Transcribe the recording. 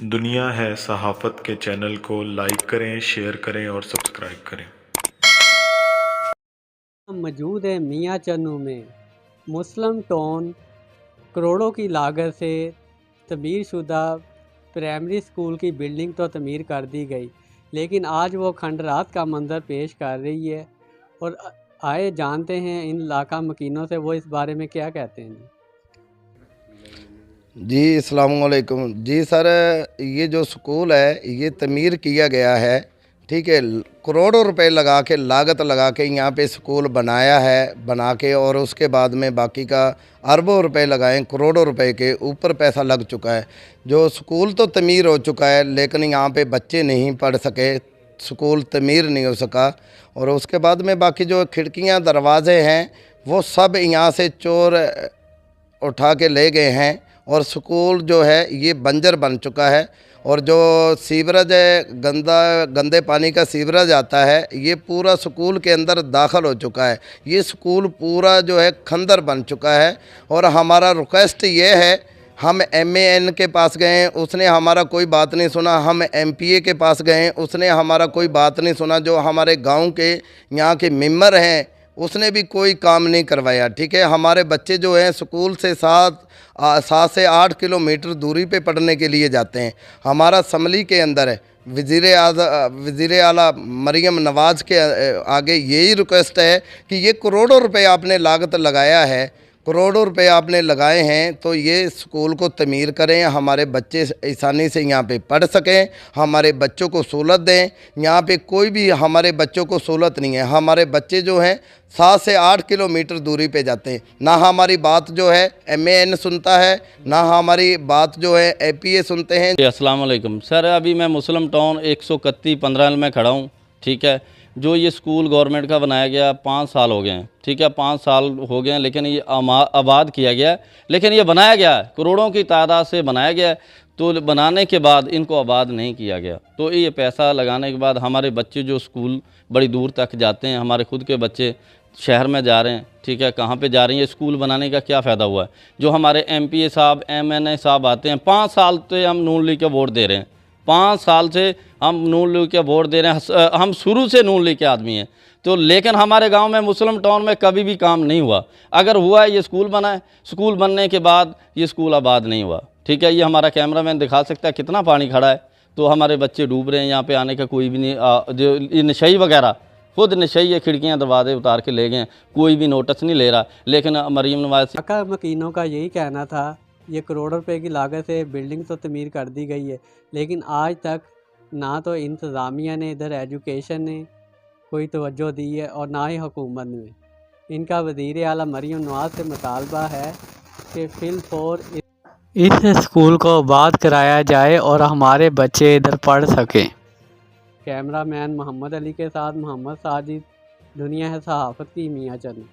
दुनिया है सहाफ़त के चैनल को लाइक करें, शेयर करें और सब्सक्राइब करें। हम मौजूद है मियाँ चन्नू में। मुस्लिम टाउन करोड़ों की लागत से तमीर शुदा प्राइमरी स्कूल की बिल्डिंग तो तमीर कर दी गई, लेकिन आज वो खंडरात का मंजर पेश कर रही है। और आए जानते हैं इन इलाका मकीनों से वो इस बारे में क्या कहते हैं। जी अस्सलाम वालेकुम। जी सर, ये जो स्कूल है ये तमीर किया गया है, ठीक है। करोड़ों रुपए लगा के, लागत लगा के यहाँ पे स्कूल बनाया है, बना के, और उसके बाद में बाकी का अरबों रुपए लगाए, करोड़ों रुपए के ऊपर पैसा लग चुका है। जो स्कूल तो तमीर हो चुका है, लेकिन यहाँ पे बच्चे नहीं पढ़ सके, स्कूल तमीर नहीं हो सका। और उसके बाद में बाकी जो खिड़कियाँ दरवाजे हैं वो सब यहाँ से चोर उठा के ले गए हैं, और स्कूल जो है ये बंजर बन चुका है। और जो सीवरेज है, गंदे पानी का सीवरेज आता है, ये पूरा स्कूल के अंदर दाखिल हो चुका है। ये स्कूल पूरा जो है खंदर बन चुका है। और हमारा रिक्वेस्ट ये है, हम MAN के पास गए, उसने हमारा कोई बात नहीं सुना। हम MPA के पास गए, उसने हमारा कोई बात नहीं सुना। जो हमारे गांव के यहाँ के मेंबर हैं, उसने भी कोई काम नहीं करवाया, ठीक है। हमारे बच्चे जो हैं स्कूल से 7 से 8 किलोमीटर दूरी पे पढ़ने के लिए जाते हैं। हमारा असम्बली के अंदर है, वज़ीर आला मरीम नवाज़ के आगे यही रिक्वेस्ट है कि ये करोड़ों रुपए आपने लागत लगाया है, करोड़ों रुपए आपने लगाए हैं, तो ये स्कूल को तमीर करें, हमारे बच्चे आसानी से यहाँ पे पढ़ सकें, हमारे बच्चों को सहूलत दें। यहाँ पे कोई भी हमारे बच्चों को सहूलत नहीं है। हमारे बच्चे जो हैं 7 से 8 किलोमीटर दूरी पे जाते हैं। ना हमारी बात जो है MAN सुनता है, ना हमारी बात जो है APA सुनते हैं। अस्सलाम वालेकुम सर, अभी मैं मुस्लिम टाउन 131 में खड़ा हूँ, ठीक है। जो ये स्कूल गवर्नमेंट का बनाया गया 5 साल हो गए हैं, ठीक है, 5 साल हो गए हैं, लेकिन ये आबाद किया गया है, लेकिन ये बनाया गया है, करोड़ों की तादाद से बनाया गया है। तो बनाने के बाद इनको आबाद नहीं किया गया। तो ये पैसा लगाने के बाद हमारे बच्चे जो स्कूल बड़ी दूर तक जाते हैं, हमारे खुद के बच्चे शहर में जा रहे हैं, ठीक है, कहाँ पे जा रहे हैं, ये स्कूल बनाने का क्या फ़ायदा हुआ है। जो हमारे MPA साहब, MNA साहब आते हैं, 5 साल से हम नून लीग के वोट दे रहे हैं, 5 साल से हम नून लीग के वोट दे रहे हैं, हम शुरू से नून लीग के आदमी हैं। तो लेकिन हमारे गांव में मुस्लिम टाउन में कभी भी काम नहीं हुआ। अगर हुआ है, ये स्कूल बना है, स्कूल बनने के बाद ये स्कूल आबाद नहीं हुआ, ठीक है। ये हमारा कैमरामैन दिखा सकता है कितना पानी खड़ा है। तो हमारे बच्चे डूब रहे हैं, यहाँ पे आने का कोई भी नहीं। जो ये नशई वगैरह खुद नशई है, खिड़कियाँ दरवाजे उतार के ले गए, कोई भी नोटिस नहीं ले रहा। लेकिन मरीम नवाज इलाका मकीनों का यही कहना था, ये करोड़ों रुपए की लागत से बिल्डिंग तो तमीर कर दी गई है, लेकिन आज तक ना तो इंतज़ामिया ने, इधर एजुकेशन ने कोई तवज्जो दी है, और ना ही हुकूमत ने। इनका वज़ीर आला मरीम नवाज़ से मुतालबा है कि फिलफौर इस स्कूल को आबाद कराया जाए और हमारे बच्चे इधर पढ़ सकें। कैमरामैन मोहम्मद अली के साथ मोहम्मद साजिद, दुनिया है सहाफ़त की, मियाँ चन्नू।